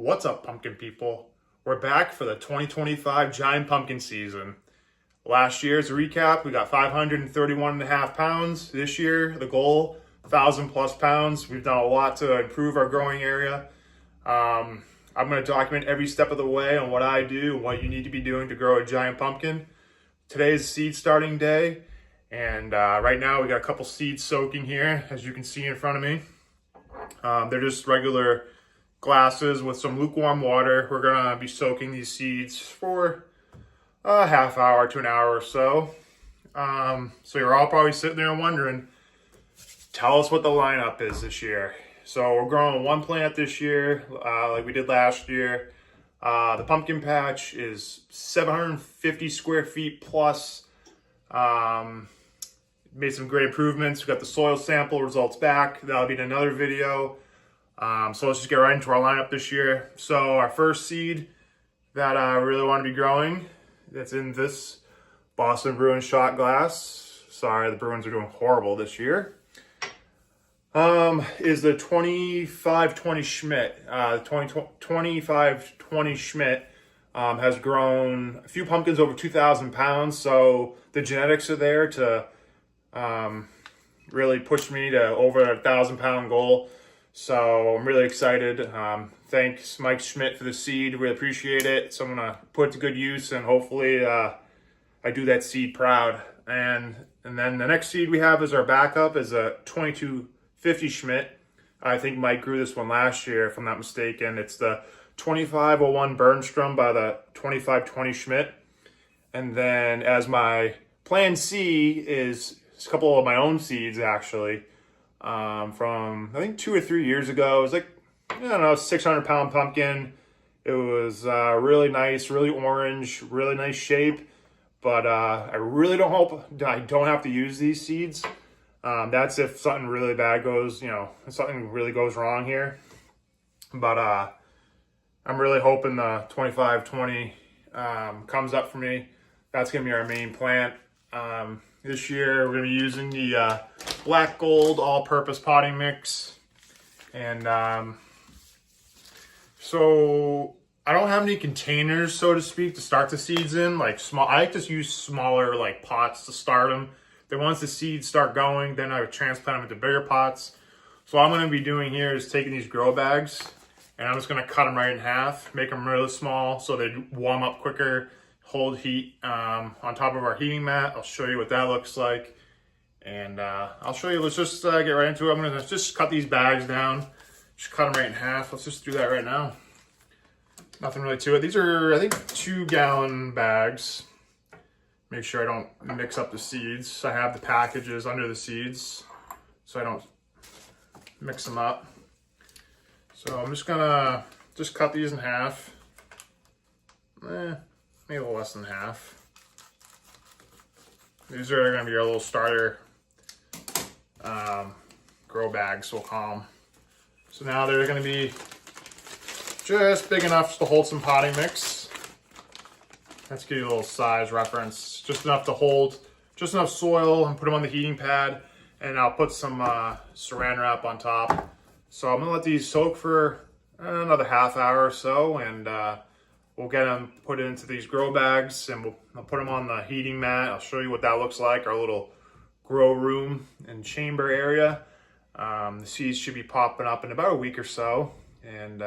What's up, pumpkin people? We're back for the 2025 giant pumpkin season. Last year's recap, we got 531 and a half pounds. This year, the goal, 1,000 plus pounds. We've done a lot to improve our growing area. I'm going to document every step of the way on what I do and what you need to be doing to grow a giant pumpkin. Today's seed starting day, and right now we got a couple seeds soaking here, as you can see in front of me. They're just regular glasses with some lukewarm water. We're gonna be soaking these seeds for a half hour to an hour or so. So you're all probably sitting there wondering, tell us what the lineup is this year. So we're growing one plant this year, like we did last year. The pumpkin patch is 750 square feet plus. Made some great improvements. We got the soil sample results back. That'll be in another video. So let's just get right into our lineup this year. So our first seed that I really want to be growing, that's in this Boston Bruins shot glass. Sorry, the Bruins are doing horrible this year. Is the 2520 Schmidt. The 2520 Schmidt has grown a few pumpkins over 2,000 pounds. So the genetics are there to really push me to over a 1,000-pound goal. So I'm really excited. Thanks Mike Schmidt for the seed. Really appreciate it. So I'm gonna put it to good use, and hopefully I do that seed proud. And then the next seed we have as our backup is a 2250 Schmidt. I think Mike grew this one last year, if I'm not mistaken. It's the 2501 Bernstrom by the 2520 Schmidt. And then as my plan C is a couple of my own seeds, actually. From I think 2 or 3 years ago. It was like, I don't know, 600-pound pumpkin. It was really nice, really orange, really nice shape. But I really don't hope I don't have to use these seeds. That's if something really bad goes, if something really goes wrong here. But I'm really hoping the 2520 comes up for me. That's going to be our main plant. This year we're going to be using the Black Gold all-purpose potting mix. And so I don't have any containers, so to speak, to start the seeds in. Like small, I like to use smaller like pots to start them. Then once the seeds start going, then I would transplant them into bigger pots. So what I'm going to be doing here is taking these grow bags, and I'm just going to cut them right in half, make them really small so they warm up quicker, hold heat on top of our heating mat. I'll show you what that looks like. And I'll show you, let's just get right into it. I'm gonna just cut these bags down, just cut them right in half. Let's just do that right now. Nothing really to it. These are, I think, 2-gallon bags. Make sure I don't mix up the seeds. I have the packages under the seeds so I don't mix them up. So I'm just gonna cut these in half. Maybe a little less than half. These are gonna be our little starter grow bags, we'll call them. So now they're gonna be just big enough to hold some potting mix. Let's give you a little size reference. Just enough to hold, just enough soil, and put them on the heating pad, and I'll put some saran wrap on top. So I'm gonna let these soak for another half hour or so, and we'll get them put into these grow bags, and I'll put them on the heating mat. I'll show you what that looks like, our little grow room and chamber area. The seeds should be popping up in about a week or so. And,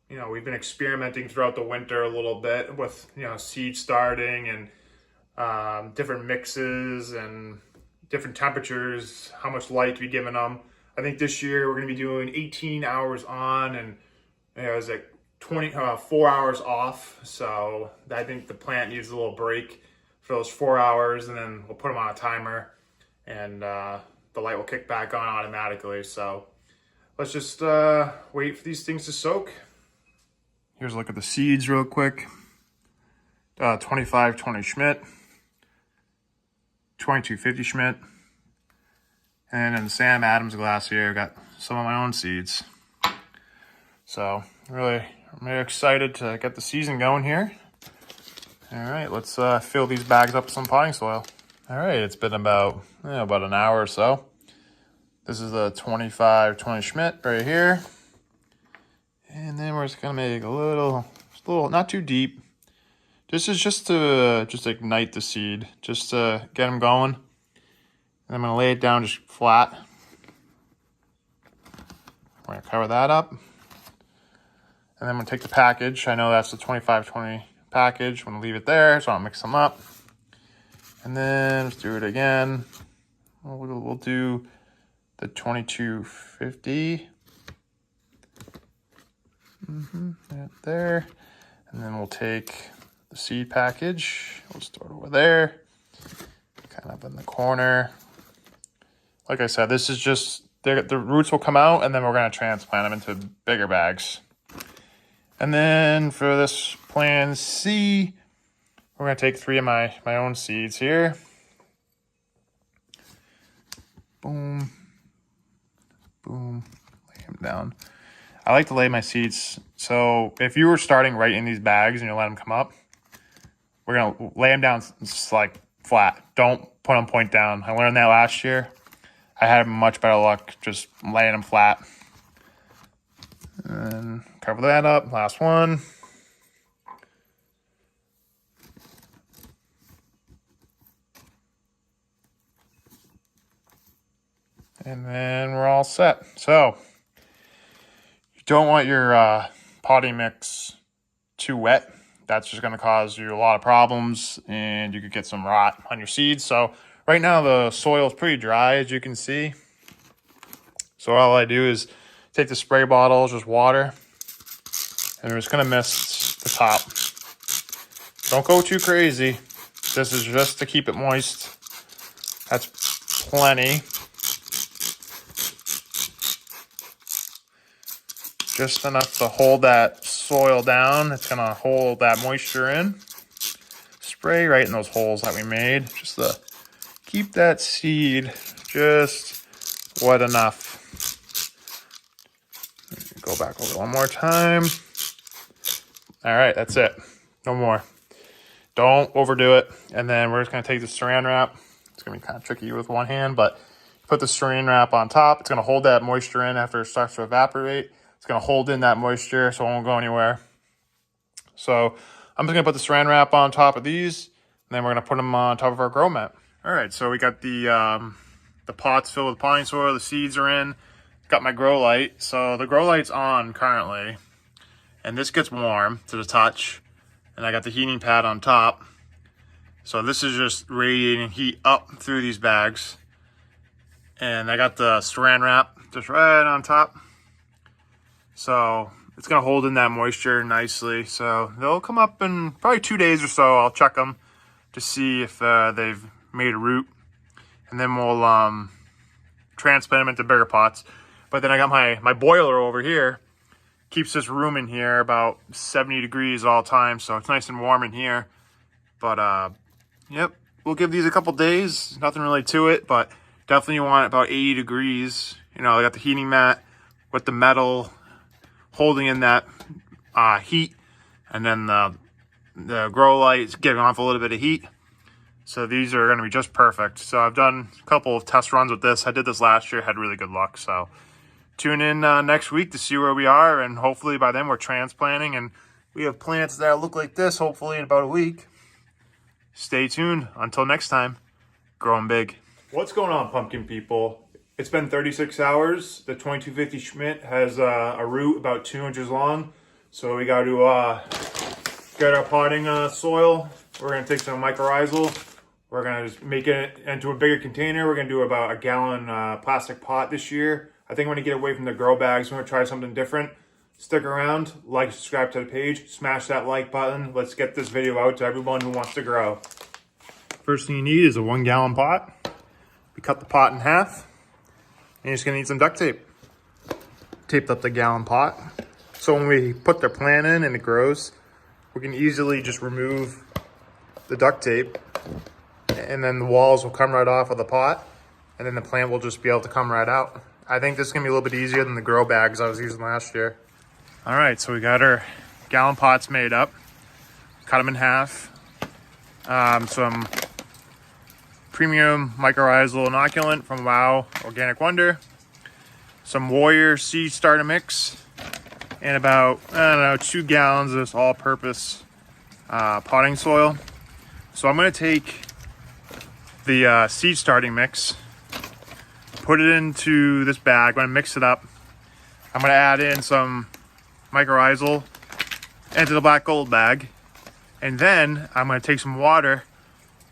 we've been experimenting throughout the winter a little bit with, seed starting and different mixes and different temperatures, how much light to be giving them. I think this year we're going to be doing 18 hours on and, it was like 4 hours off. So I think the plant needs a little break for those 4 hours, and then we'll put them on a timer, and the light will kick back on automatically. So let's just wait for these things to soak. Here's a look at the seeds real quick. 2520 Schmidt, 2250 Schmidt, and in the Sam Adams glass here, I got some of my own seeds. So I'm really excited to get the season going here. All right, let's fill these bags up with some potting soil. All right, it's been about an hour or so. This is the 2520 Schmidt right here. And then we're just gonna make a little, not too deep. This is just to ignite the seed, just to get them going. And I'm gonna lay it down just flat. We're gonna cover that up. And then I'm gonna take the package. I know that's the 25-20 package. I'm gonna leave it there so I don't mix them up. And then let's do it again. We'll do the 2250. Right there. And then we'll take the seed package. We'll store it over there, kind of in the corner. Like I said, this is just, the roots will come out and then we're going to transplant them into bigger bags. And then for this plan C, we're going to take 3 of my own seeds here. Boom. Boom. Lay them down. I like to lay my seeds. So if you were starting right in these bags and you let them come up, we're going to lay them down just like flat. Don't put them point down. I learned that last year. I had much better luck just laying them flat. And cover that up. Last one. And then we're all set. So you don't want your potting mix too wet. That's just going to cause you a lot of problems and you could get some rot on your seeds. So right now the soil is pretty dry, as you can see. So all I do is take the spray bottle, just water, and we're just going to mist the top. Don't go too crazy. This is just to keep it moist. That's plenty. Just enough to hold that soil down. It's going to hold that moisture in. Spray right in those holes that we made. Just to keep that seed just wet enough. Go back over one more time. All right, that's it. No more. Don't overdo it. And then we're just going to take the saran wrap. It's going to be kind of tricky with one hand, but put the saran wrap on top. It's going to hold that moisture in after it starts to evaporate. It's going to hold in that moisture so it won't go anywhere. So I'm just going to put the saran wrap on top of these, and then we're going to put them on top of our grow mat. All right, so we got the pots filled with potting soil. The seeds are in. Got my grow light. So the grow light's on currently, and this gets warm to the touch. And I got the heating pad on top. So this is just radiating heat up through these bags. And I got the saran wrap just right on top. So it's going to hold in that moisture nicely. So they'll come up in probably 2 days or so. I'll check them to see if they've made a root. And then we'll transplant them into bigger pots. But then I got my boiler over here. Keeps this room in here about 70 degrees all the time. So it's nice and warm in here. But yep, we'll give these a couple days. Nothing really to it, but definitely you want about 80 degrees. You know, I got the heating mat with the metal holding in that heat, and then the grow light is getting off a little bit of heat. So these are going to be just perfect. So I've done a couple of test runs with this. I did this last year, had really good luck. So tune in next week to see where we are, and hopefully by then we're transplanting and we have plants that look like this hopefully in about a week. Stay tuned. Until next time, grow 'em big. What's going on, pumpkin people? It's been 36 hours. The 2250 Schmidt has a root about 2 inches long. So we got to get our potting soil. We're going to take some mycorrhizal. We're going to just make it into a bigger container. We're going to do about a gallon plastic pot this year. I think I'm going to get away from the grow bags. We're going to try something different. Stick around, like, subscribe to the page, smash that like button. Let's get this video out to everyone who wants to grow. First thing you need is a 1 gallon pot. We cut the pot in half. And you're just gonna need some duct tape. Taped up the gallon pot. So when we put the plant in and it grows, we can easily just remove the duct tape, and then the walls will come right off of the pot, and then the plant will just be able to come right out. I think this is gonna be a little bit easier than the grow bags I was using last year. All right, so we got our gallon pots made up. Cut them in half. Some premium mycorrhizal inoculant from Wow Organic Wonder, some Warrior seed starter mix, and about, I don't know, 2 gallons of this all-purpose potting soil. So I'm going to take the seed starting mix, put it into this bag. I'm going to mix it up. I'm going to add in some mycorrhizal into the black gold bag, and then I'm going to take some water,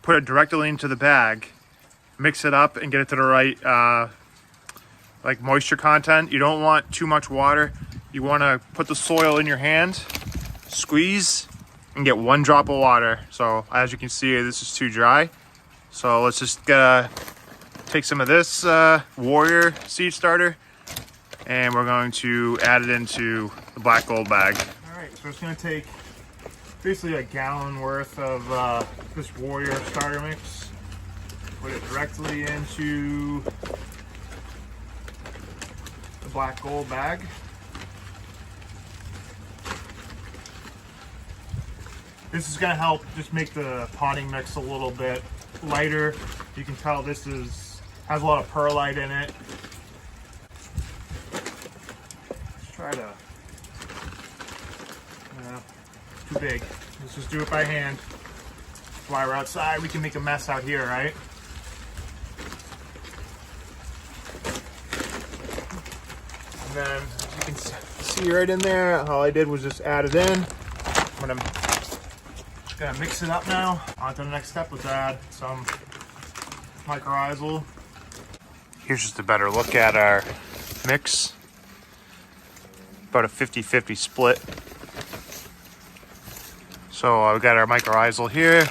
put it directly into the bag, mix it up, and get it to the right like moisture content. You don't want too much water. You want to put the soil in your hand, squeeze, and get 1 drop of water. So as you can see, this is too dry. So let's just take some of this Warrior seed starter, and we're going to add it into the black gold bag. All right, so it's going to take basically a gallon worth of this Warrior starter mix. Put it directly into the black gold bag. This is going to help just make the potting mix a little bit lighter. You can tell this has a lot of perlite in it. Let's try to, too big. Let's just do it by hand. While we're outside, we can make a mess out here, right? And then, as you can see right in there, all I did was just add it in. I'm gonna mix it up now. On to the next step, let's add some mycorrhizal. Here's just a better look at our mix. About a 50-50 split. So we've got our mycorrhizal here.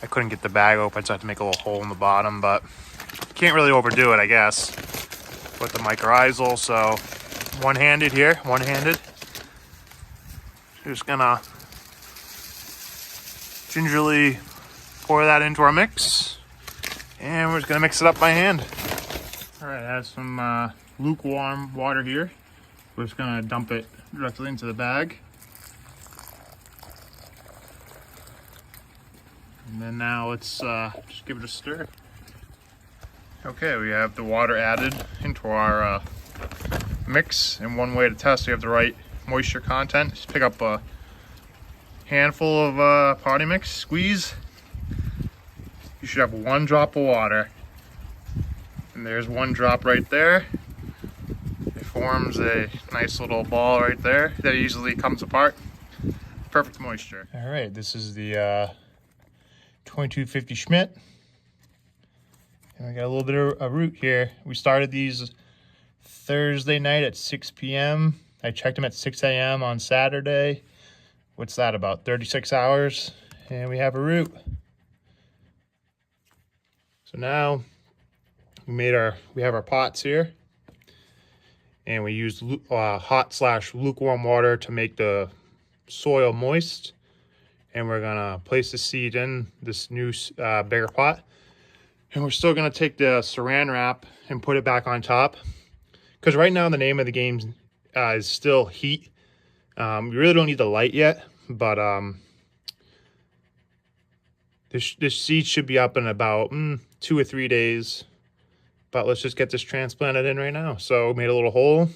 I couldn't get the bag open, so I had to make a little hole in the bottom, but can't really overdo it, I guess, with the mycorrhizal. So one-handed here, one-handed. Just gonna gingerly pour that into our mix, and we're just gonna mix it up by hand. All right, I have some lukewarm water here. We're just gonna dump it directly into the bag. And then now let's just give it a stir. Okay, we have the water added into our mix, and one way to test if you have the right moisture content, just pick up a handful of potting mix, squeeze. You should have 1 drop of water, and there's 1 drop right there. It forms a nice little ball right there that easily comes apart. Perfect moisture. All right, this is the 2250 Schmidt, and I got a little bit of a root here. We started these Thursday night at 6 p.m. I checked them at 6 a.m. on Saturday. What's that, about 36 hours? And we have a root. So now we have our pots here, and we used hot/lukewarm water to make the soil moist. And we're gonna place the seed in this new bigger pot. And we're still gonna take the saran wrap and put it back on top, because right now the name of the game is still heat. We really don't need the light yet, but this seed should be up in about 2 or 3 days. But let's just get this transplanted in right now. So we made a little hole.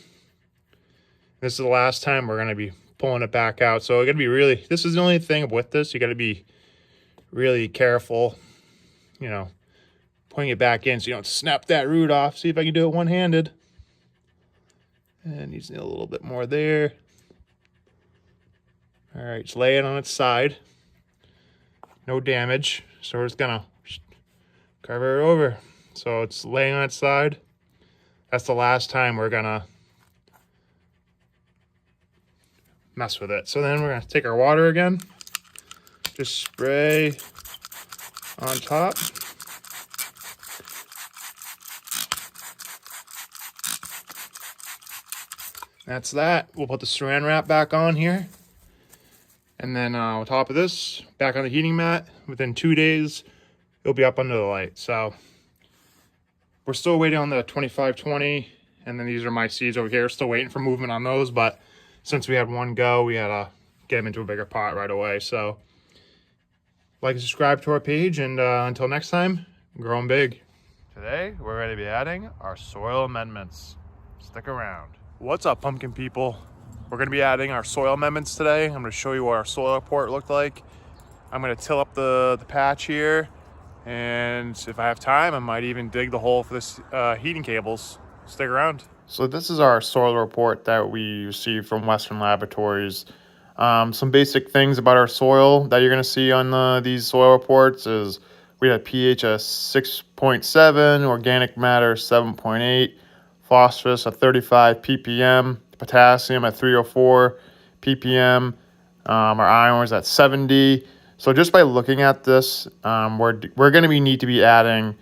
This is the last time we're gonna be pulling it back out. So you gotta be really, this is the only thing with this, you gotta be really careful, you know, putting it back in so you don't snap that root off. See if I can do it one-handed. And you just need a little bit more there. All right, just lay it on its side. No damage. So we're just gonna cover it over. So it's laying on its side. That's the last time we're gonna mess with it. So then we're gonna take our water again. Just spray on top. That's that. We'll put the saran wrap back on here. And then on top of this, back on the heating mat. Within 2 days, it'll be up under the light. So we're still waiting on the 2520. And then these are my seeds over here. Still waiting for movement on those. But since we had one go, we had to get them into a bigger pot right away. So like and subscribe to our page. And until next time, grow 'em big. Today, we're going to be adding our soil amendments. Stick around. What's up, pumpkin people? We're going to be adding our soil amendments today. I'm going to show you what our soil report looked like. I'm going to till up the patch here, and if I have time, I might even dig the hole for this heating cables. Stick around. So this is our soil report that we received from Western Laboratories. Some basic things about our soil that you're going to see on these soil reports is we had pH of 6.7, organic matter 7.8, phosphorus at 35 ppm, potassium at 304 ppm, our iron was at 70. So just by looking at this, we're going to need to be adding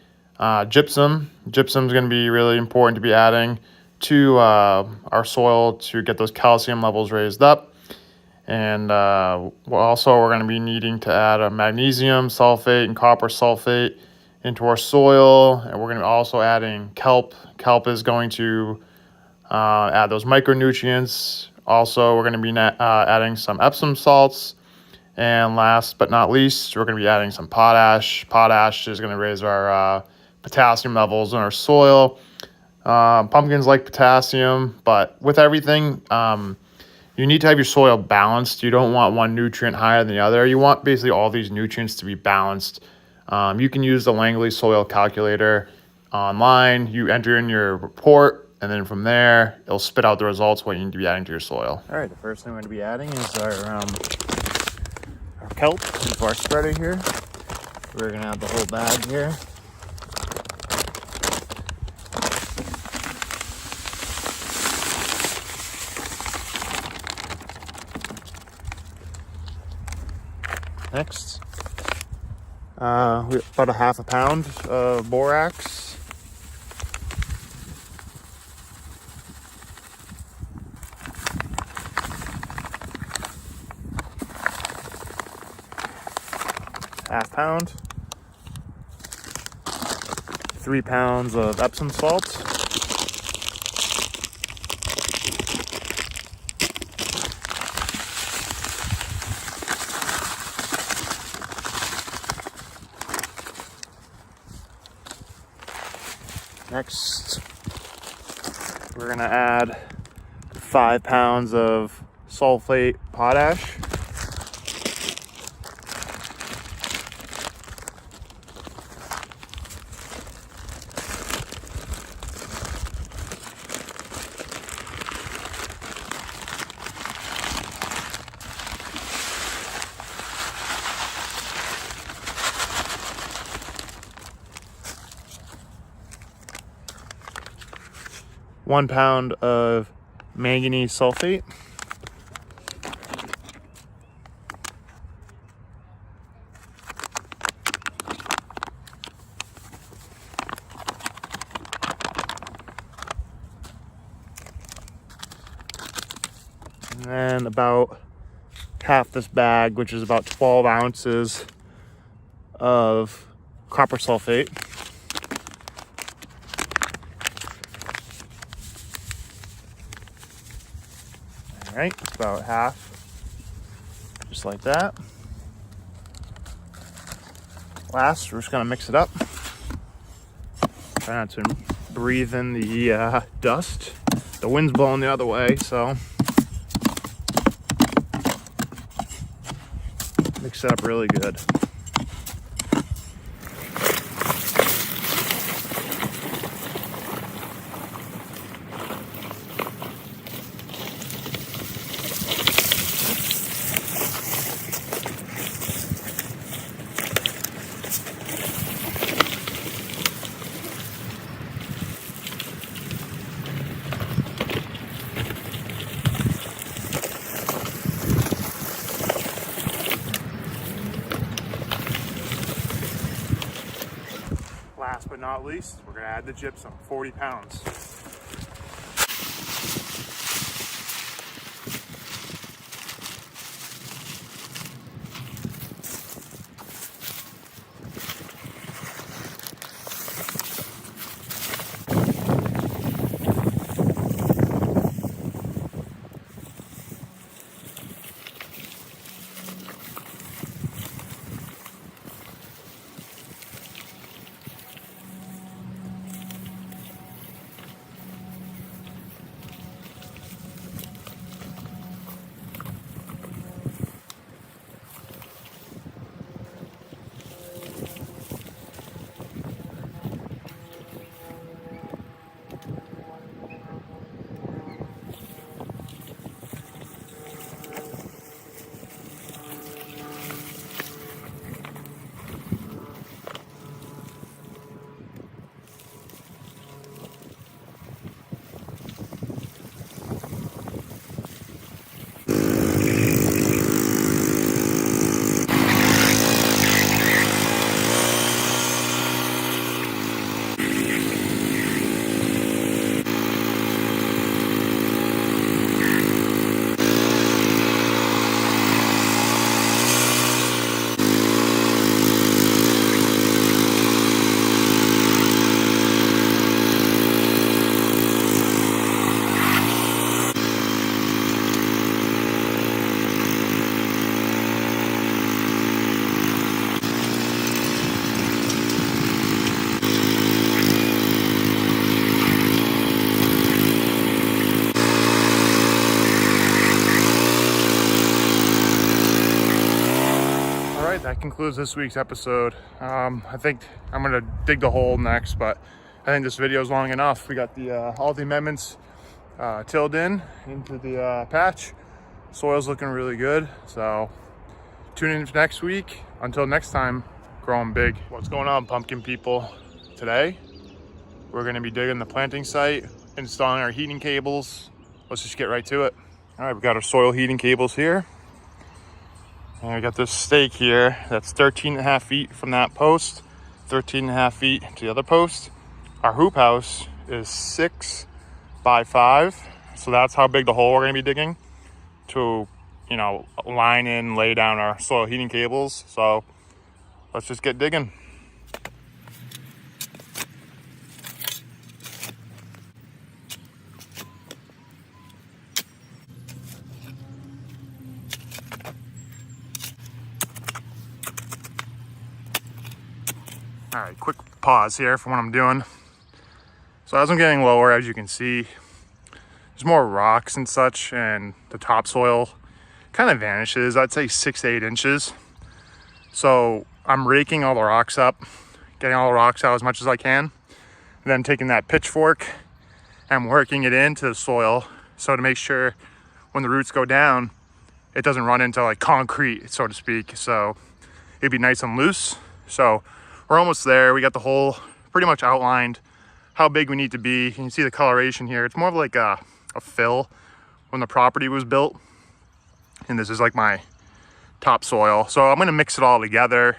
gypsum. Gypsum is going to be really important to be adding to our soil to get those calcium levels raised up. And we're going to be needing to add a magnesium sulfate and copper sulfate into our soil. And we're going to be also adding kelp. Kelp is going to add those micronutrients. Also, we're going to be adding some Epsom salts. And last but not least, we're going to be adding some potash. Potash is going to raise our potassium levels in our soil. Pumpkins like potassium, but with everything, you need to have your soil balanced. You don't want one nutrient higher than the other. You want basically all these nutrients to be balanced. You can use the Langley soil calculator online. You enter in your report, and then from there, it'll spit out the results what you need to be adding to your soil. All right, the first thing we're going to be adding is our kelp into our spreader here. We're going to add the whole bag here. Next, about a half a pound of borax. Half pound. 3 pounds of Epsom salt. Next, we're going to add 5 pounds of sulfate potash. One pound of manganese sulfate. And then about half this bag, which is about 12 ounces of copper sulfate. All right, it's about half, just like that. Last, we're just gonna mix it up. Try not to breathe in the dust. The wind's blowing the other way, so mix it up really good. Last but not least, we're gonna add the gypsum, 40 pounds. concludes this week's episode. I think I'm gonna dig the hole next, but I think this video is long enough. We got all the amendments tilled into the patch. Soil's looking really good, so tune in for next week. Until next time, growing big. What's going on, pumpkin people? Today, we're gonna be digging the planting site, installing our heating cables. Let's just get right to it. All right, we got our soil heating cables here. And we got this stake here that's 13.5 feet from that post, 13.5 feet to the other post. Our hoop house is 6 by 5. So that's how big the hole we're gonna be digging to, you know, line and lay down our soil heating cables. So let's just get digging. All right, quick pause here for what I'm doing. So as I'm getting lower, as you can see, there's more rocks and such, and the topsoil kind of vanishes. I'd say 6 to 8 inches. So I'm raking all the rocks up, getting all the rocks out as much as I can, and then taking that pitchfork and working it into the soil, so to make sure when the roots go down, it doesn't run into like concrete, so to speak. So it'd be nice and loose. So we're almost there. We got the hole pretty much outlined, how big we need to be. You can see the coloration here. It's more of like a fill when the property was built. And this is like my topsoil. So I'm gonna mix it all together.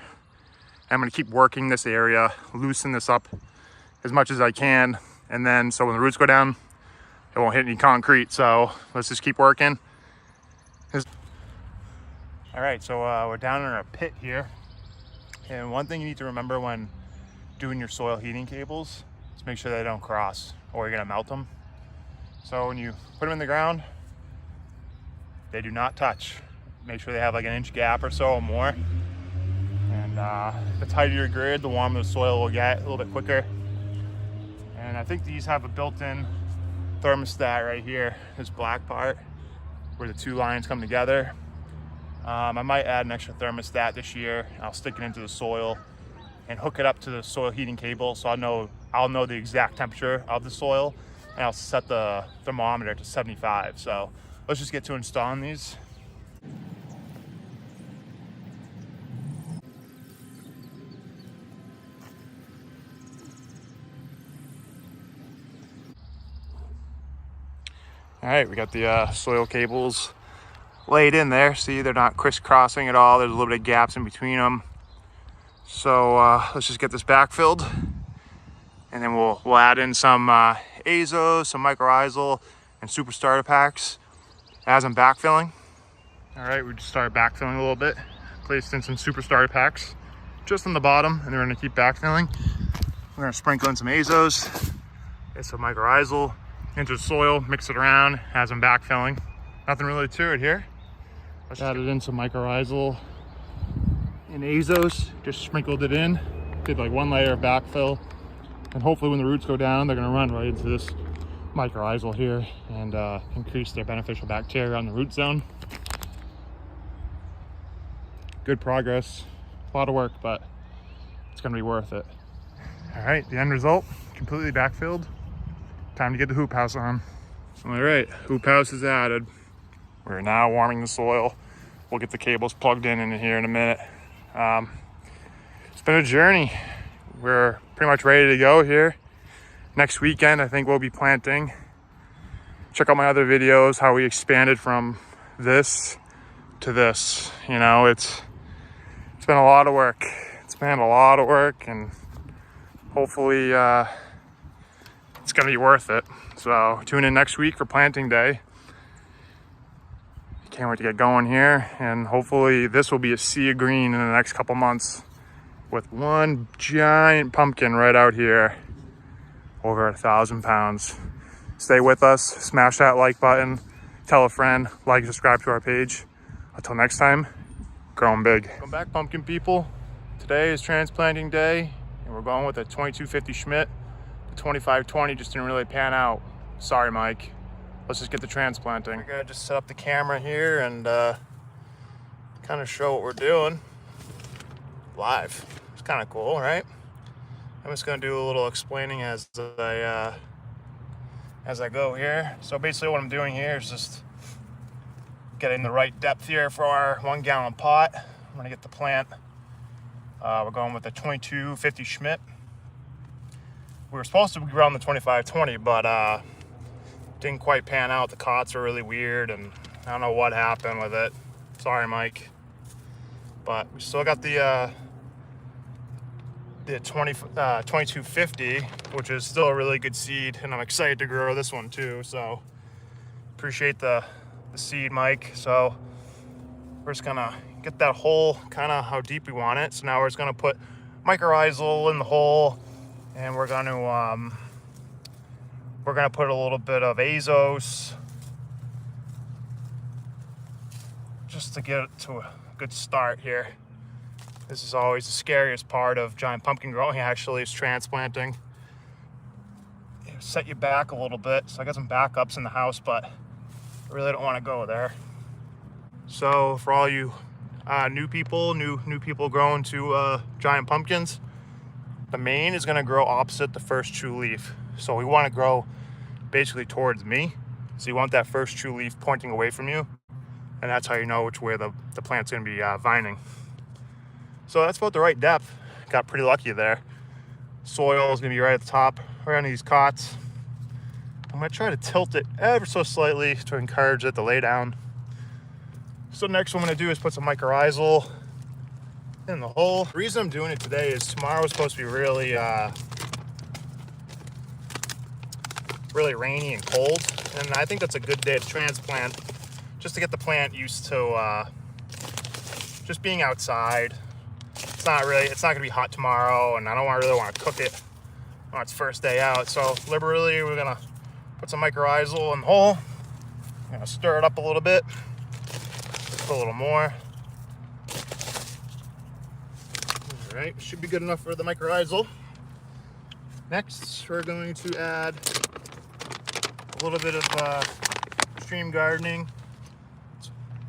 I'm gonna keep working this area, loosen this up as much as I can. And then, so when the roots go down, it won't hit any concrete. So let's just keep working. All right, so we're down in our pit here. And one thing you need to remember when doing your soil heating cables is make sure they don't cross or you're gonna melt them. So when you put them in the ground, they do not touch. Make sure they have like an inch gap or so or more. And the tighter your grid, the warmer the soil will get a little bit quicker. And I think these have a built-in thermostat right here, this black part where the two lines come together. I might add an extra thermostat this year. I'll stick it into the soil and hook it up to the soil heating cable, so I'll know the exact temperature of the soil, and I'll set the thermometer to 75. So let's just get to installing these. All right, we got the soil cables laid in there. See, they're not crisscrossing at all. There's a little bit of gaps in between them. So let's just get this backfilled, and then we'll add in some azo, some mycorrhizal, and super starter packs as I'm backfilling. All right, we just started backfilling a little bit. Placed in some super starter packs just on the bottom, and then we're gonna keep backfilling. We're gonna sprinkle in some azos and some mycorrhizal into the soil, mix it around as I'm backfilling. Nothing really to it here. Let's add it in some mycorrhizal and azos, just sprinkled it in, did like one layer of backfill, and hopefully when the roots go down, they're gonna run right into this mycorrhizal here and increase their beneficial bacteria on the root zone. Good progress, a lot of work, but it's gonna be worth it. All right, the end result, completely backfilled. Time to get the hoop house on. All right, hoop house is added. We're now warming the soil. We'll get the cables plugged in here in a minute. It's been a journey. We're pretty much ready to go here. Next weekend, I think we'll be planting. Check out my other videos, how we expanded from this to this. You know, it's been a lot of work. It's been a lot of work, and hopefully it's gonna be worth it. So tune in next week for planting day. Can't wait to get going here, and hopefully this will be a sea of green in the next couple months with one giant pumpkin right out here, over 1,000 pounds. Stay with us, smash that like button, tell a friend, like, subscribe to our page. Until next time, growing big. Welcome back, pumpkin people. Today is transplanting day, and we're going with a 2250 Schmidt. The 2520 just didn't really pan out. Sorry, Mike. Let's just get the transplanting. We're gonna just set up the camera here and kind of show what we're doing. live. It's kind of cool, right? I'm just gonna do a little explaining as I go here. So basically what I'm doing here is just getting the right depth here for our 1 gallon pot. I'm gonna get the plant. We're going with the 2250 Schmidt. We were supposed to be growing the 2520, but didn't quite pan out. The cots are really weird, and I don't know what happened with it. Sorry, Mike. But we still got the 2250, which is still a really good seed, and I'm excited to grow this one too. So appreciate the seed, Mike. So we're just gonna get that hole kind of how deep we want it. So now we're just gonna put mycorrhizal in the hole, and we're gonna put a little bit of azos just to get it to a good start here. This is always the scariest part of giant pumpkin growing, actually, is transplanting. It'll set you back a little bit. So I got some backups in the house, but I really don't want to go there. So for all you new people growing to giant pumpkins, the main is going to grow opposite the first true leaf. So we want to grow basically towards me. So you want that first true leaf pointing away from you, and that's how you know which way the plant's going to be vining. So that's about the right depth. Got pretty lucky there. Soil is going to be right at the top, right on these cots. I'm going to try to tilt it ever so slightly to encourage it to lay down. So next what I'm going to do is put some mycorrhizal in the hole. The reason I'm doing it today is tomorrow is supposed to be really rainy and cold, and I think that's a good day to transplant, just to get the plant used to just being outside. It's not gonna be hot tomorrow, and I don't really want to cook it on its first day out. So liberally, we're gonna put some mycorrhizal in the hole. I'm gonna stir it up a little bit, put a little more. All right, should be good enough for the mycorrhizal. Next, we're going to add a little bit of stream gardening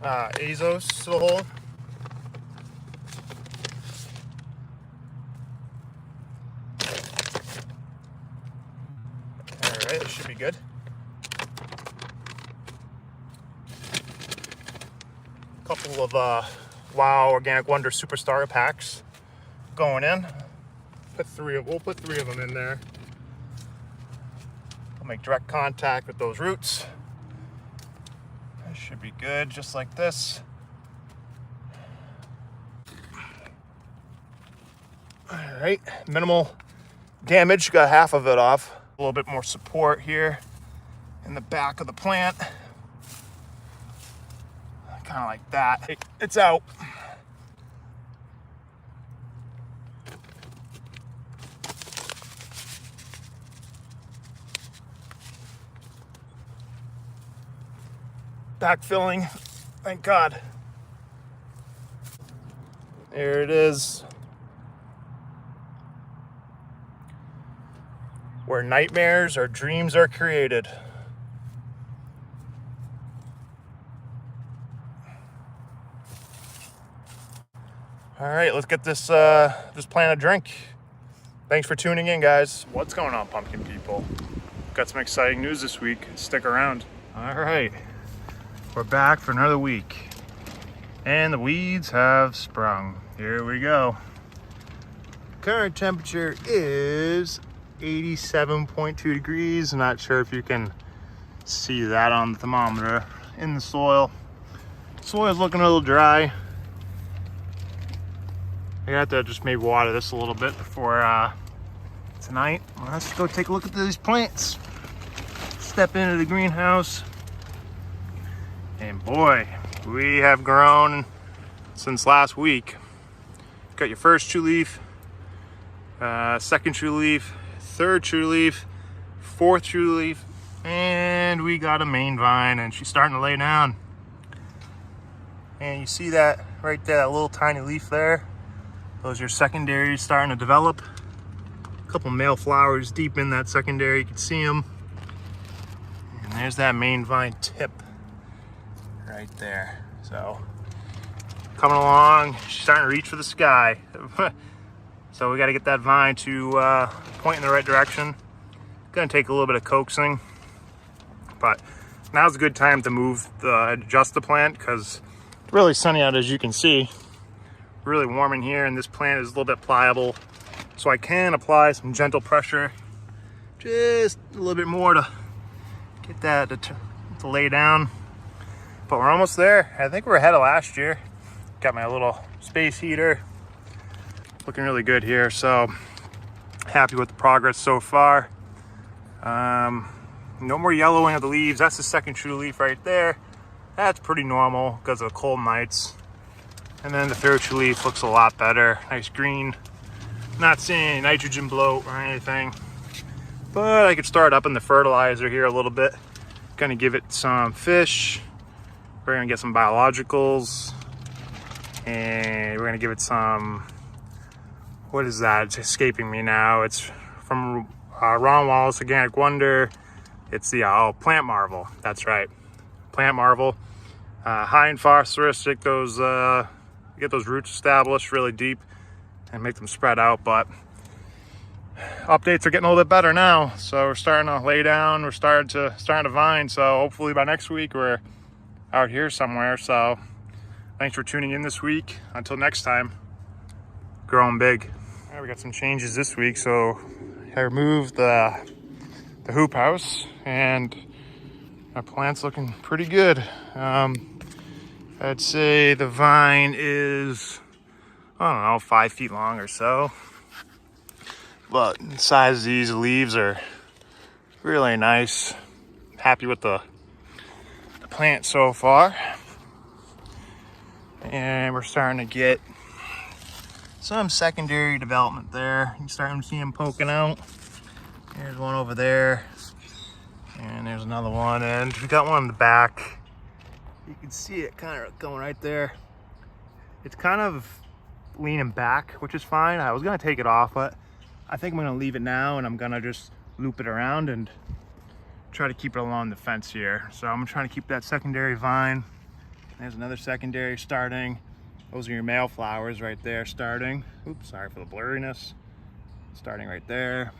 azos to the hole. All right, it should be good. A couple of Wow Organic Wonder Superstar packs going in. We'll put 3 of them in there. I'll make direct contact with those roots. That should be good, just like this. All right, minimal damage, got half of it off. A little bit more support here in the back of the plant. Kind of like that. It's out. Backfilling, thank God. There it is. Where nightmares or dreams are created. All right, let's get this plant a drink. Thanks for tuning in, guys. What's going on, pumpkin people? Got some exciting news this week. Stick around. All right, we're back for another week, and the weeds have sprung. Here we go. Current temperature is 87.2 degrees. I'm not sure if you can see that on the thermometer. In the soil, soil's looking a little dry. I got to just maybe water this a little bit before tonight. Let's go take a look at these plants. Step into the greenhouse, and boy, we have grown since last week. Got your first true leaf, second true leaf, third true leaf, fourth true leaf, and we got a main vine, and she's starting to lay down. And you see that right there, that little tiny leaf there? Those are your secondaries starting to develop. A couple male flowers deep in that secondary, you can see them. And there's that main vine tip right there. So coming along. She's starting to reach for the sky. So we got to get that vine to point in the right direction. Gonna take a little bit of coaxing, but now's a good time to adjust the plant because it's really sunny out, as you can see. Really warm in here, and this plant is a little bit pliable, so I can apply some gentle pressure, just a little bit more to get that to lay down. But we're almost there. I think we're ahead of last year. Got my little space heater. Looking really good here, so happy with the progress so far. No more yellowing of the leaves. That's the second true leaf right there. That's pretty normal because of the cold nights. And then the third true leaf looks a lot better. Nice green. Not seeing any nitrogen bloat or anything. But I could start up in the fertilizer here a little bit. Gonna give it some fish. We're gonna get some biologicals. And we're gonna give it some, what is that? It's escaping me now. It's from Ron Wallace Organic Wonder. It's the Plant Marvel. That's right, Plant Marvel. High in phosphorus. Get those roots established really deep and make them spread out. But updates are getting a little bit better now, so we're starting to lay down. We're starting to vine. So hopefully by next week we're out here somewhere. So thanks for tuning in this week. Until next time, growing big. All right, we got some changes this week. So I removed the hoop house, and our plant's looking pretty good. I'd say the vine is, I don't know, 5 feet long or so. But the size of these leaves are really nice. Happy with the plant so far. And we're starting to get some secondary development there. You can start to see them poking out. There's one over there. And there's another one. And we got one in the back. You can see it kind of going right there. It's kind of leaning back, which is fine. I was gonna take it off, but I think I'm gonna leave it now, and I'm gonna just loop it around and try to keep it along the fence here. So I'm trying to keep that secondary vine. There's another secondary starting. Those are your male flowers right there starting. Oops, sorry for the blurriness. Starting right there.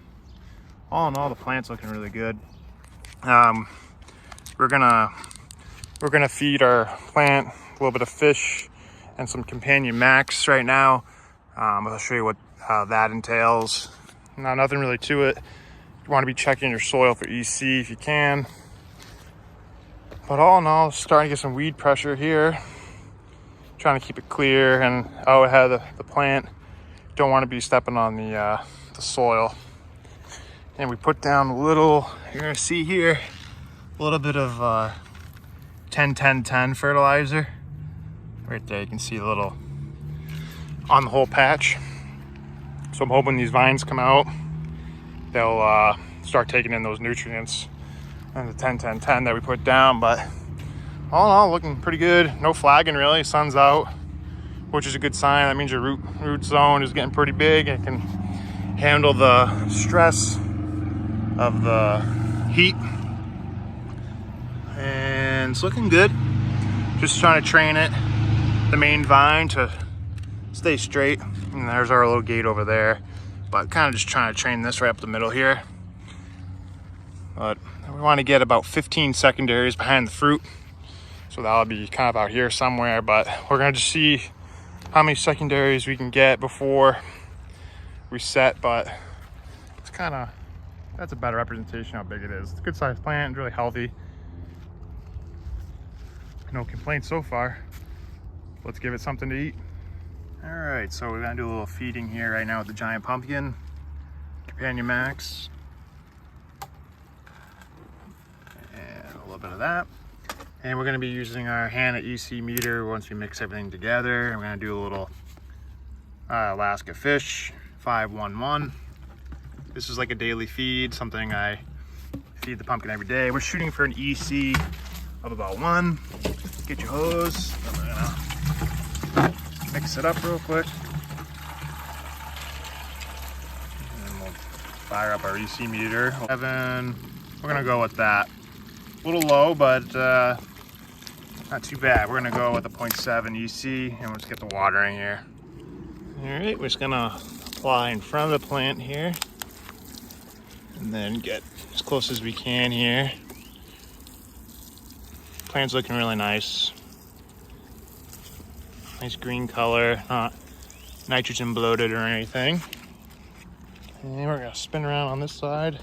All in all, the plant's looking really good. We're gonna feed our plant a little bit of fish and some companion max right now. I'll show you what that entails. Now, nothing really to it. You want to be checking your soil for EC if you can. But all in all, starting to get some weed pressure here. Trying to keep it clear and out ahead of the plant. Don't want to be stepping on the soil. And we put down a little, you're gonna see here, a little bit of 10-10-10 fertilizer. Right there, you can see a little on the whole patch. So I'm hoping these vines come out, they'll start taking in those nutrients and the 10-10-10 that we put down. But all in all, looking pretty good. No flagging really, sun's out, which is a good sign. That means your root zone is getting pretty big and can handle the stress of the heat. And it's looking good. Just trying to train it, the main vine, to stay straight. And there's our little gate over there. But kind of just trying to train this right up the middle here. But we want to get about 15 secondaries behind the fruit. So that'll be kind of out here somewhere. But we're going to just see how many secondaries we can get before we set. But it's kind of, that's a better representation of how big it is. It's a good sized plant, really healthy. No complaints so far. Let's give it something to eat. All right, so we're gonna do a little feeding here right now with the giant pumpkin, Companion Max, and a little bit of that. And we're gonna be using our Hanna EC meter once we mix everything together. I'm gonna do a little Alaska Fish 511. This is like a daily feed, something I feed the pumpkin every day. We're shooting for an EC of about 1. Get your hose. I'm gonna mix it up real quick. And we'll fire up our EC meter. 11. We're gonna go with that. A little low, but Not too bad. We're gonna go with a 0.7 EC and let's get the watering here. All right, we're just gonna apply in front of the plant here and then get as close as we can here. Plant's looking really nice. Nice green color, not nitrogen bloated or anything. And we're gonna spin around on this side.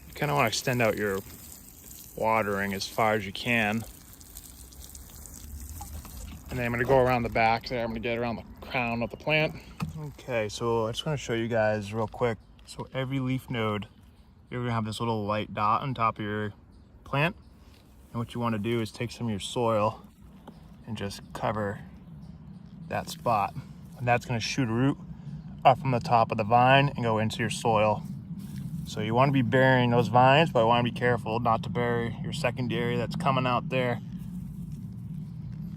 You kind of want to extend out your watering as far as you can. And then I'm gonna go around the back there. I'm gonna get around the crown of the plant. Okay, so I just want to show you guys real quick. So every leaf node, you're gonna have this little white dot on top of your plant. And what you want to do is take some of your soil and just cover that spot. And that's gonna shoot a root up from the top of the vine and go into your soil. So you want to be burying those vines, but I want to be careful not to bury your secondary that's coming out there.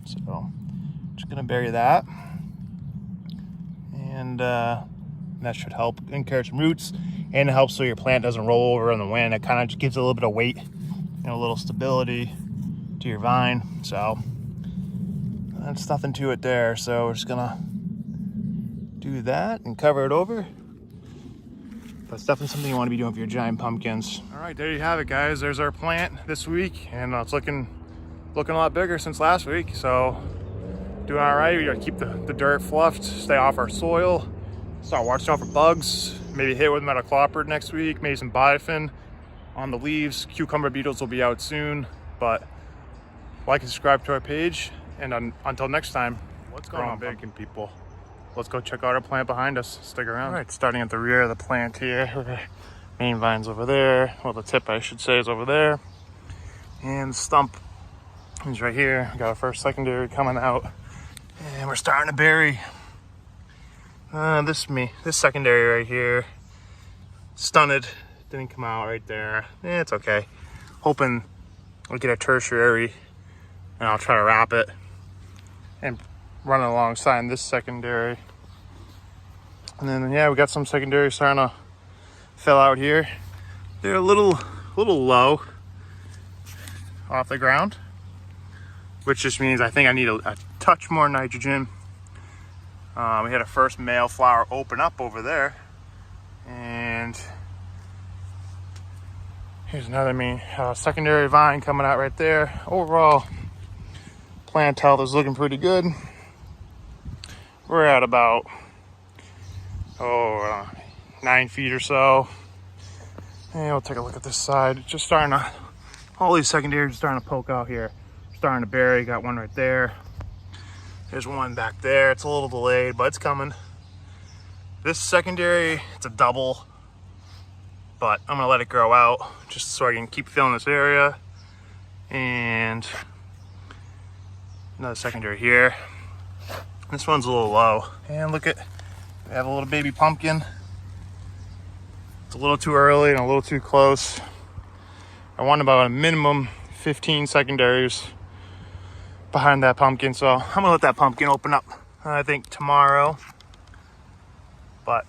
So I'm just gonna bury that. And that should help encourage some roots, and it helps so your plant doesn't roll over in the wind. It kind of just gives it a little bit of weight, a little stability to your vine. So that's nothing to it there. So we're just gonna do that and cover it over. That's definitely something you want to be doing for your giant pumpkins. All right, there you have it, guys. There's our plant this week, and it's looking a lot bigger since last week. So doing all right. We gotta keep the dirt fluffed, stay off our soil, start watching out for bugs, maybe hit with metocloprid next week, maybe some biofin on the leaves. Cucumber beetles will be out soon, but like and subscribe to our page, and until next time, what's going on, pumpkin people? Let's go check out our plant behind us. Stick around. All right, starting at the rear of the plant here. The main vine's over there. Well, the tip, I should say, is over there. And the stump is right here. We got our first secondary coming out. And we're starting to bury this secondary right here. Stunted, didn't come out right there. It's okay. Hoping we'll get a tertiary, and I'll try to wrap it and run it alongside this secondary. And then yeah, we got some secondary starting to fill out here. They're a little low off the ground, which just means I think I need a touch more nitrogen. We had a first male flower open up over there, and here's another secondary vine coming out right there. Overall, plant health is looking pretty good. We're at about 9 feet or so. And we'll take a look at this side. It's just starting to, all these secondaries are starting to poke out here. Starting to bury. Got one right there. There's one back there. It's a little delayed, but it's coming. This secondary, it's a double, but I'm gonna let it grow out just so I can keep filling this area. And another secondary here. This one's a little low. And look at, we have a little baby pumpkin. It's a little too early and a little too close. I want about a minimum 15 secondaries behind that pumpkin, so I'm gonna let that pumpkin open up, I think, tomorrow, but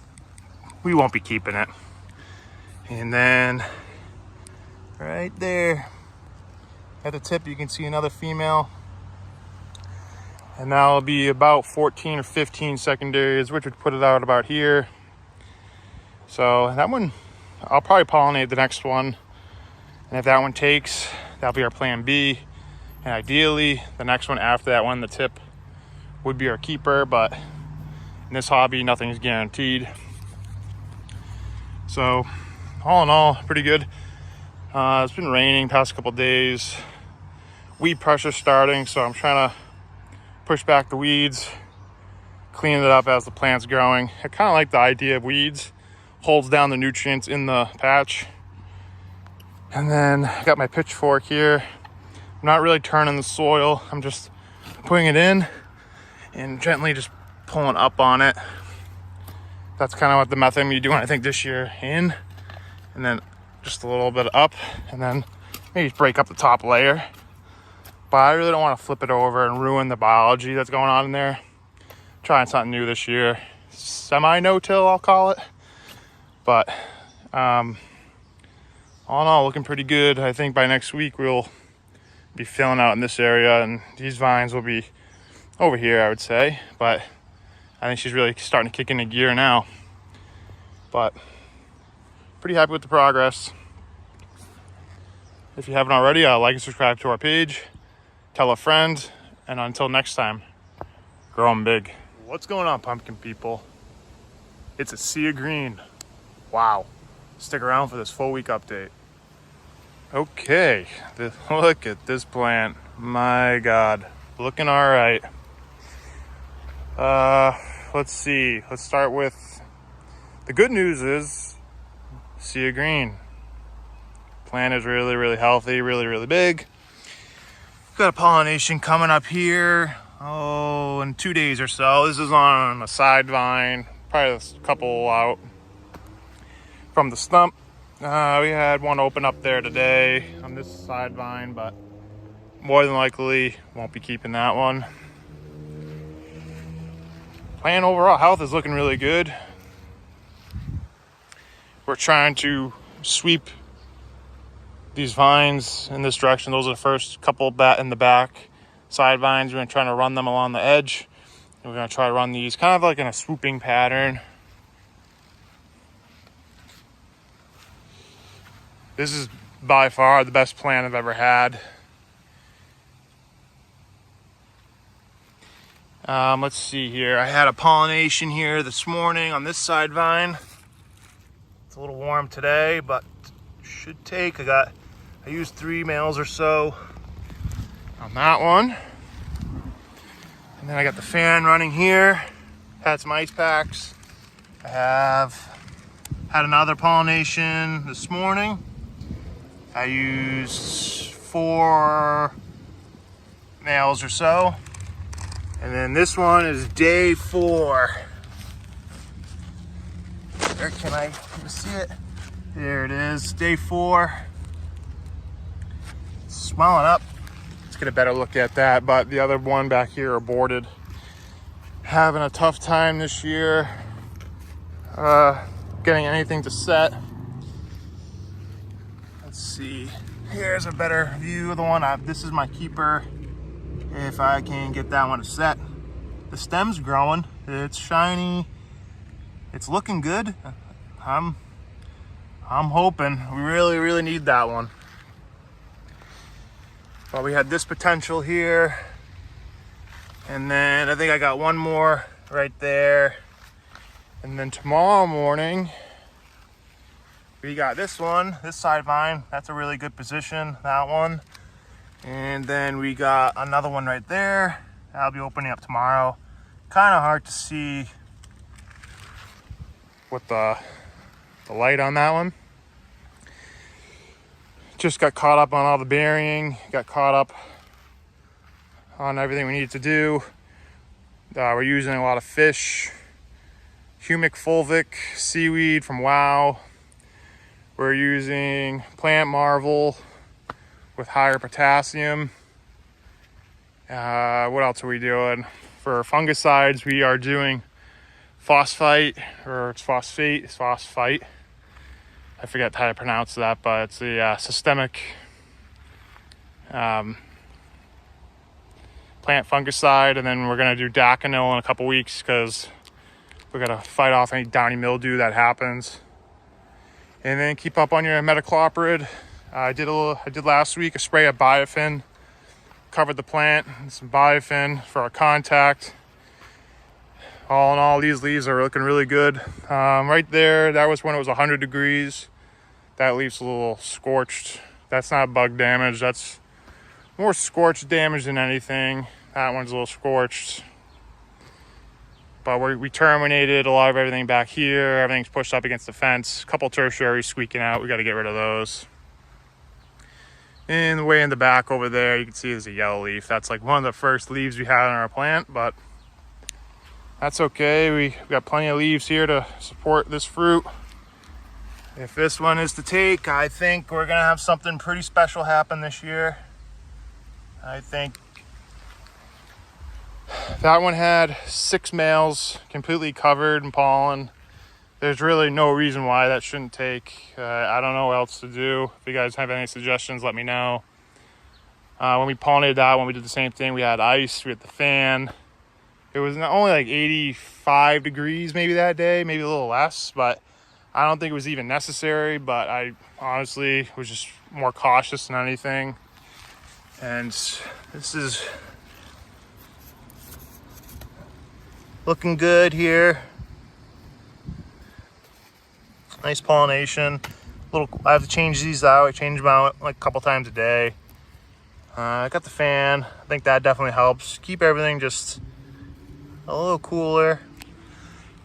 we won't be keeping it. And then right there at the tip, you can see another female, and that'll be about 14 or 15 secondaries, which would put it out about here. So that one, I'll probably pollinate the next one, and if that one takes, that'll be our plan B. And ideally, the next one after that one, the tip, would be our keeper, but in this hobby, nothing is guaranteed. So, all in all, pretty good. It's been raining past couple days. Weed pressure starting, so I'm trying to push back the weeds, clean it up as the plant's growing. I kind of like the idea of weeds. Holds down the nutrients in the patch. And then I got my pitchfork here. I'm not really turning the soil. I'm just putting it in and gently just pulling up on it. That's kind of what the method I'm gonna be doing, I think, this year. In, and then just a little bit up, and then maybe just break up the top layer. But I really don't want to flip it over and ruin the biology that's going on in there. Trying something new this year. Semi no-till, I'll call it. But all in all, looking pretty good. I think by next week we'll be filling out in this area, and these vines will be over here, I would say. But I think she's really starting to kick into gear now. But pretty happy with the progress. If you haven't already, like and subscribe to our page, tell a friend, and until next time, grow 'em big. What's going on, pumpkin people? It's a sea of green. Wow. Stick around for this full week update. Okay, look at this plant. My God, looking all right. Let's see. Let's start with the good news is sea of green. Plant is really, really healthy, really, really big. Got a pollination coming up here. Oh, in 2 days or so. This is on a side vine, probably a couple out from the stump. We had one open up there today on this side vine, but more than likely won't be keeping that one. Plant overall health is looking really good. We're trying to sweep these vines in this direction. Those are the first couple in the back side vines. We're trying to run them along the edge. And we're going to try to run these kind of like in a swooping pattern. This is by far the best plant I've ever had. Let's see here. I had a pollination here this morning on this side vine. It's a little warm today, but should take. I used 3 males or so on that one. And then I got the fan running here. Had some ice packs. I have had another pollination this morning. I used 4 males or so. And then this one is day 4. There, can you see it? There it is, day 4. It's swelling up. Let's get a better look at that. But the other one back here aborted. Having a tough time this year getting anything to set. Let's see. Here's a better view of the one. This is my keeper. If I can get that one to set. The stem's growing. It's shiny. It's looking good. I'm hoping. We really, really need that one. But we had this potential here. And then I think I got one more right there. And then tomorrow morning, we got this one, this side vine. That's a really good position, that one. And then we got another one right there. That'll be opening up tomorrow. Kind of hard to see with the light on that one. Just got caught up on all the burying, got caught up on everything we needed to do. We're using a lot of fish, humic fulvic, seaweed from WOW. We're using Plant Marvel with higher potassium. What else are we doing? For fungicides, we are doing phosphite, or it's phosphate, it's phosphite. I forget how to pronounce that, but it's the systemic plant fungicide. And then we're gonna do Daconil in a couple weeks because we're gonna fight off any downy mildew that happens. And then keep up on your metocloprid. I did last week a spray of Biofin, covered the plant, and some Biofin for our contact. All in all, these leaves are looking really good. Right there, that was when it was 100 degrees. That leaf's a little scorched. That's not bug damage. That's more scorched damage than anything. That one's a little scorched. But we terminated a lot of everything back here. Everything's pushed up against the fence. A couple tertiaries squeaking out. We got to get rid of those. And way in the back over there, you can see there's a yellow leaf. That's like one of the first leaves we had on our plant, but that's okay. We've got plenty of leaves here to support this fruit. If this one is to take, I think we're gonna have something pretty special happen this year. I think that one had 6 males completely covered in pollen. there's really no reason why that shouldn't take. I don't know what else to do. If you guys have any suggestions, let me know. When we pollinated that, when we did the same thing, we had ice, we had the fan. It was only like 85 degrees maybe that day, maybe a little less, but I don't think it was even necessary. But I honestly was just more cautious than anything. And this is looking good here. Nice pollination. I have to change these out. I change them out like a couple times a day. I got the fan. I think that definitely helps. Keep everything just a little cooler.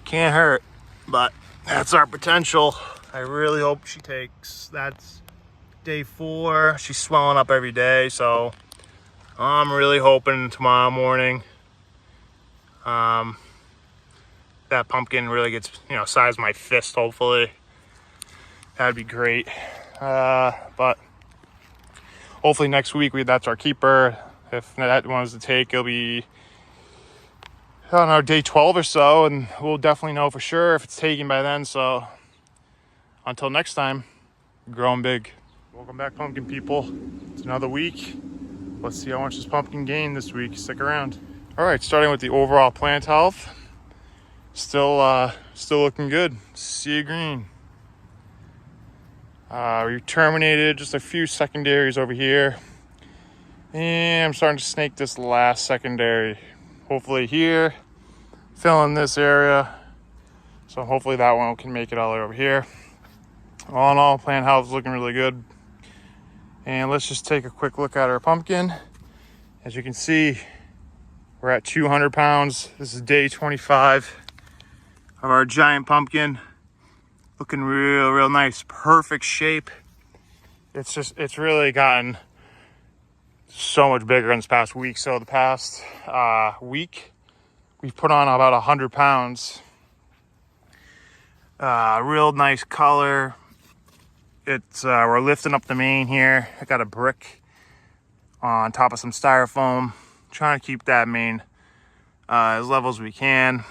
Can't hurt, but that's our potential. I really hope she takes. That's day 4. She's swelling up every day, so I'm really hoping tomorrow morning that pumpkin really gets, size of my fist, hopefully. That'd be great. But hopefully next week that's our keeper. If that wants to take, it'll be on our day 12 or so, and we'll definitely know for sure if it's taken by then. So until next time, growing big. Welcome back, pumpkin people. It's another week. Let's see how much this pumpkin gained this week. Stick around. All right, starting with the overall plant health. Still looking good. Sea green. We terminated just a few secondaries over here. And I'm starting to snake this last secondary. Hopefully here, fill in this area. So hopefully that one can make it all the way over here. All in all, plant health is looking really good. And let's just take a quick look at our pumpkin. As you can see, we're at 200 pounds. This is day 25 of our giant pumpkin. Looking real nice, perfect shape. It's really gotten so much bigger in this past week. So the past week, we've put on about 100 pounds. Real nice color. We're lifting up the mane here. I got a brick on top of some styrofoam. Trying to keep that mane as level as we can.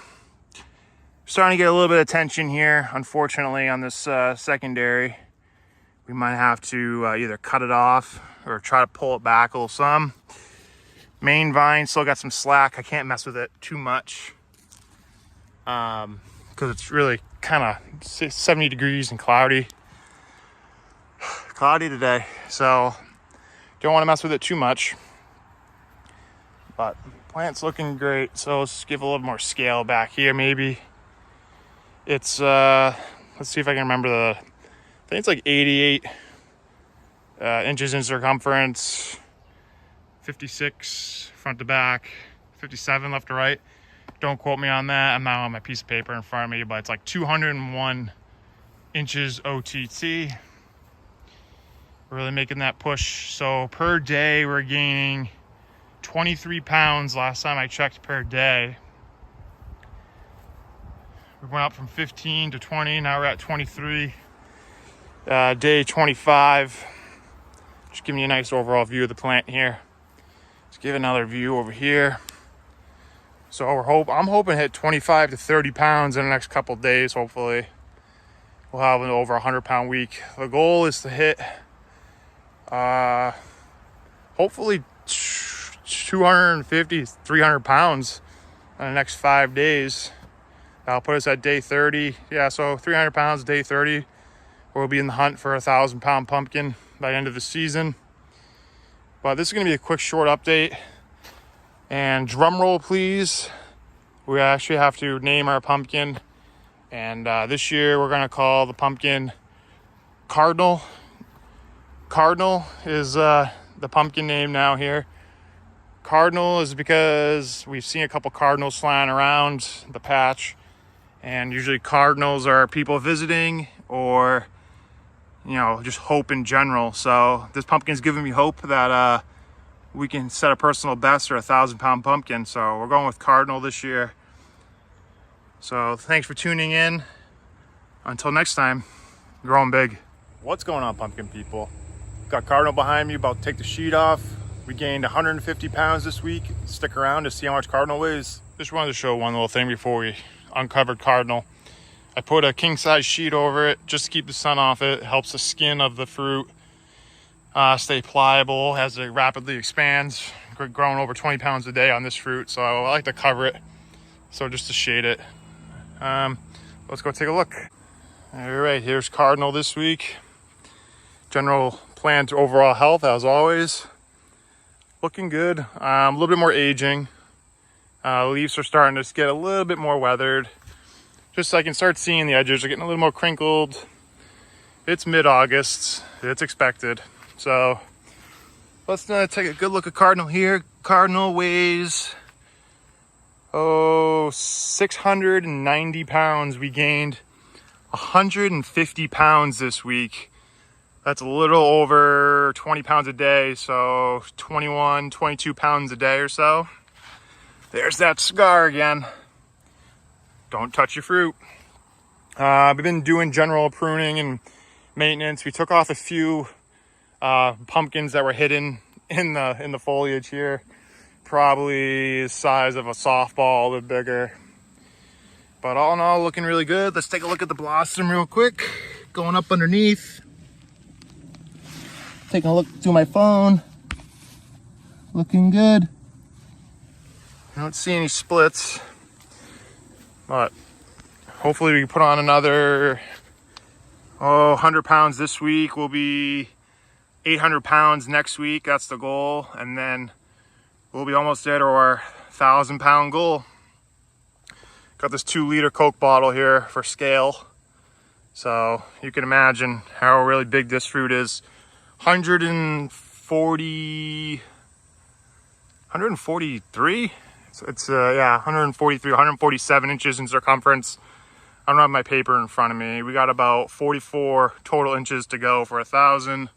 Starting to get a little bit of tension here, unfortunately, on this secondary. We might have to either cut it off or try to pull it back a little some. Main vine still got some slack. I can't mess with it too much because it's really kind of 70 degrees and cloudy. Cloudy today, so don't want to mess with it too much. But plant's looking great, so let's give a little more scale back here maybe. It's let's see if I can remember I think it's like 88 inches in circumference, 56 front to back, 57 left to right. Don't quote me on that. I'm not on my piece of paper in front of me, but it's like 201 inches OTT. We're really making that push. So per day, we're gaining 23 pounds last time I checked per day. We went up from 15 to 20. Now we're at 23. Day 25. Just giving you a nice overall view of the plant here. Let's give another view over here. So I'm hoping to hit 25 to 30 pounds in the next couple of days, hopefully. We'll have an over 100-pound week. The goal is to hit hopefully 250, 300 pounds in the next 5 days. That'll put us at day 30. Yeah, so 300 pounds, day 30. We'll be in the hunt for a 1,000-pound pumpkin by the end of the season. But this is going to be a quick, short update. And drum roll, please. We actually have to name our pumpkin. And this year, we're going to call the pumpkin Cardinal. Cardinal is the pumpkin name now here. Cardinal is because we've seen a couple cardinals flying around the patch. And usually cardinals are people visiting or, just hope in general. So this pumpkin's giving me hope that we can set a personal best for a 1,000-pound pumpkin. So we're going with Cardinal this year. So thanks for tuning in. Until next time, growing big. What's going on, pumpkin people? Got Cardinal behind me, about to take the sheet off. We gained 150 pounds this week. Stick around to see how much Cardinal weighs. Just wanted to show one little thing before we uncovered Cardinal. I put a king size sheet over it just to keep the sun off it. It helps the skin of the fruit stay pliable as it rapidly expands. Growing over 20 pounds a day on this fruit, so I like to cover it, so just to shade it. Let's go take a look. All right, here's Cardinal this week. General plant overall health, as always, looking good. A little bit more aging. Leaves are starting to get a little bit more weathered. Just so I can start seeing the edges are getting a little more crinkled. It's mid-August, it's expected. So let's take a good look at Cardinal here. Cardinal weighs 690 pounds. We gained 150 pounds this week. That's a little over 20 pounds a day, so 21, 22 pounds a day or so. There's that scar again. Don't touch your fruit. We've been doing general pruning and maintenance. We took off a few pumpkins that were hidden in the foliage here. Probably the size of a softball, a little bigger. But all in all, looking really good. Let's take a look at the blossom real quick. Going up underneath. Taking a look through my phone. Looking good. I don't see any splits, but hopefully we can put on another 100 pounds this week. Will be 800 pounds next week. That's the goal, and then we'll be almost there to our 1,000-pound goal. Got this 2-liter Coke bottle here for scale, so you can imagine how really big this fruit is. 143. It's 143, 147 inches in circumference. I don't have my paper in front of me. We got about 44 total inches to go for 1,000.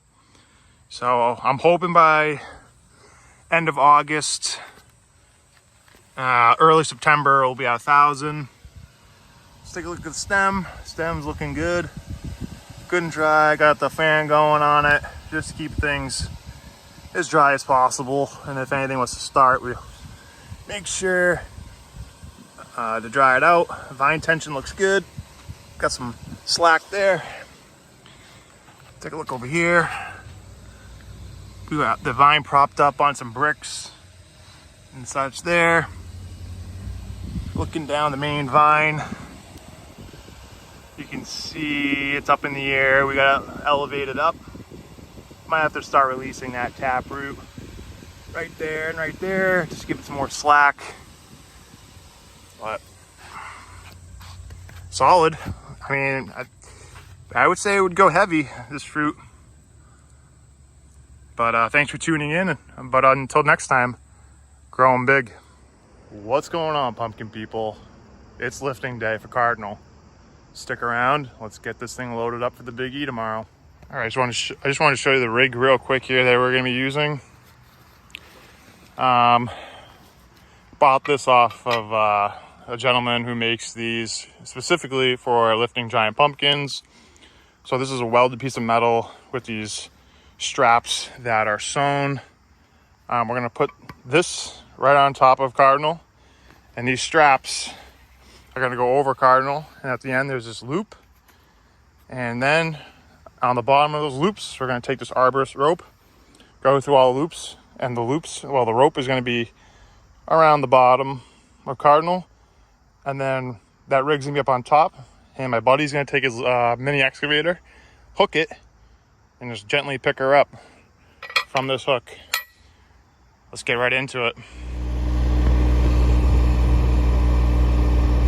So I'm hoping by end of August, early September, we'll be at 1,000. Let's take a look at the stem. Stem's looking good. Good and dry. Got the fan going on it just to keep things as dry as possible. And if anything was to start, we'll make sure to dry it out. Vine tension looks good. Got some slack there. Take a look over here. We got the vine propped up on some bricks and such there. Looking down the main vine, you can see it's up in the air. We got it elevated up. Might have to start releasing that taproot right there and right there, just give it some more slack. But solid. I mean, I would say it would go heavy, this fruit. But thanks for tuning in. But until next time, grow 'em big. What's going on, pumpkin people? It's lifting day for Cardinal. Stick around. Let's get this thing loaded up for the Big E tomorrow. All right, I just want to show you the rig real quick here that we're going to be using. Bought this off of a gentleman who makes these specifically for lifting giant pumpkins. So this is a welded piece of metal with these straps that are sewn. We're going to put this right on top of Cardinal, and these straps are going to go over Cardinal, and at the end there's this loop, and then on the bottom of those loops we're going to take this arborist rope, go through all the loops, and the rope is going to be around the bottom of Cardinal, and then that rig's going to be up on top, and my buddy's going to take his mini excavator, hook it, and just gently pick her up from this hook. Let's get right into it.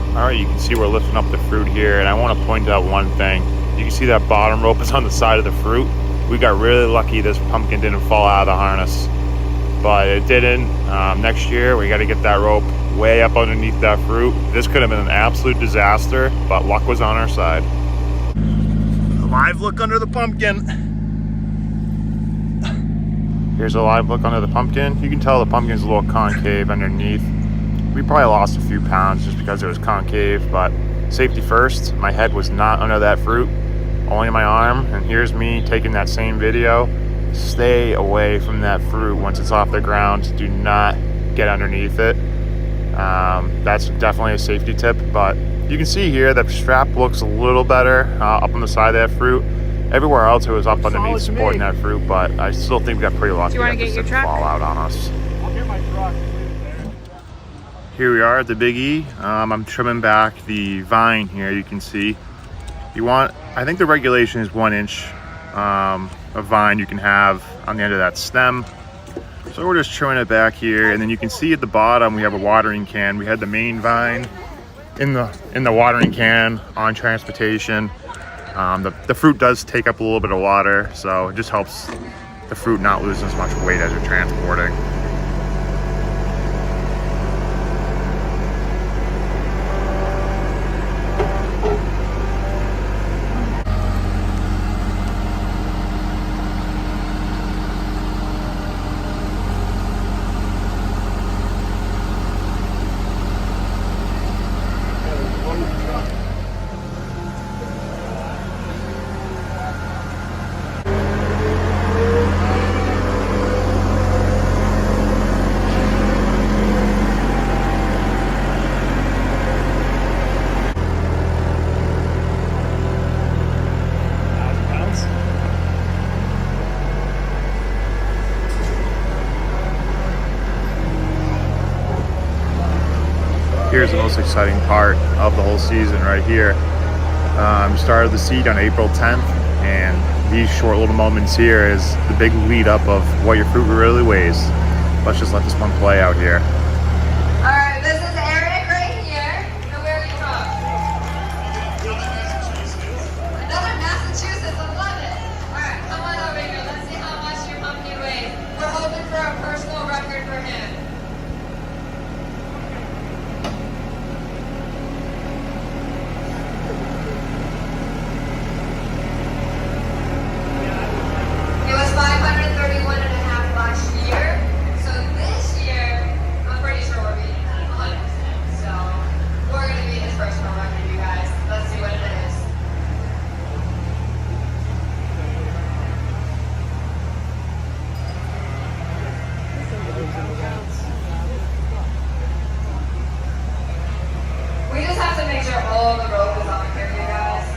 All right, you can see we're lifting up the fruit here, and I want to point out one thing. You can see that bottom rope is on the side of the fruit. We got really lucky this pumpkin didn't fall out of the harness, but it didn't. Next year, we got to get that rope way up underneath that fruit. This could have been an absolute disaster, but luck was on our side. A live look under the pumpkin. Here's a live look under the pumpkin. You can tell the pumpkin's a little concave underneath. We probably lost a few pounds just because it was concave, but safety first. My head was not under that fruit, only my arm. And here's me taking that same video. Stay away from that fruit once it's off the ground. Do not get underneath it. That's definitely a safety tip, but You can see here that the strap looks a little better up on the side of that fruit. Everywhere else it was up underneath supporting that fruit, but I still think we got pretty lucky. Do you want to get your truck? Fall out on us. I'll get my truck. Here we are at the Big E. I'm trimming back the vine here. You can see you want, I think the regulation is 1 inch of vine you can have on the end of that stem. So we're just trimming it back here, and then you can see at the bottom we have a watering can. We had the main vine in the watering can on transportation. The fruit does take up a little bit of water, so it just helps the fruit not lose as much weight as you're transporting. Here's the most exciting part of the whole season right here. Started the seed on April 10th, and these short little moments here is the big lead up of what your fruit really weighs. Let's just let this one play out here. All right, this is Eric right here. Now, where are you from? Another Massachusetts. I love it. All right, come on over here. Let's see how much your pumpkin weighs. We're hoping for a personal record for him. It was 531 and a half last year. So this year, I'm pretty sure we're beating that 100%. So we're going to beat his personal record, you guys. Let's see what it is. We just have to make sure all the rope is on here, you guys.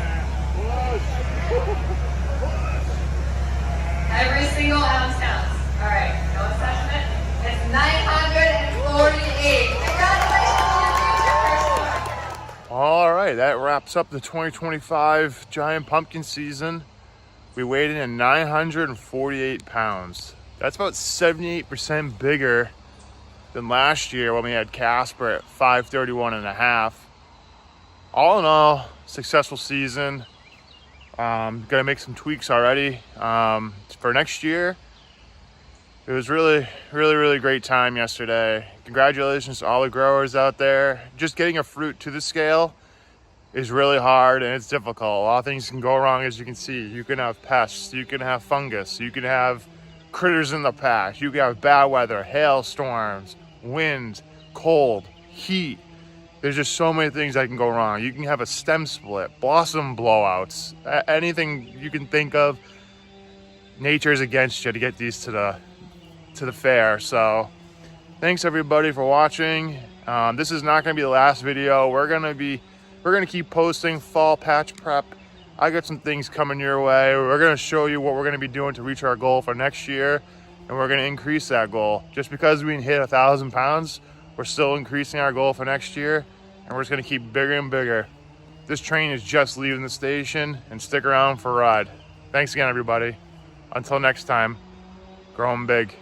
Every single ounce counts. All right, no assessment. It's 948. Congratulations to your future first. All right, that wraps up the 2025 giant pumpkin season. We weighed in at 948 pounds. That's about 78% bigger than last year when we had Casper at 531 and a half. All in all, successful season. Gonna make some tweaks already for next year. It was really great time yesterday. Congratulations to all the growers out there. Just getting a fruit to the scale is really hard and it's difficult. A lot of things can go wrong, as you can see. You can have pests, you can have fungus, you can have critters in the patch, you can have bad weather, hailstorms, wind, cold, heat. There's just so many things that can go wrong. You can have a stem split, blossom blowouts, anything you can think of. Nature is against you to get these to the fair. So thanks everybody for watching. This is not going to be the last video. We're gonna keep posting fall patch prep. I got some things coming your way. We're gonna show you what we're gonna be doing to reach our goal for next year, and we're gonna increase that goal. Just because we hit 1,000 pounds, we're still increasing our goal for next year, and we're just gonna keep bigger and bigger. This train is just leaving the station, and stick around for a ride. Thanks again, everybody. Until next time, grow 'em big.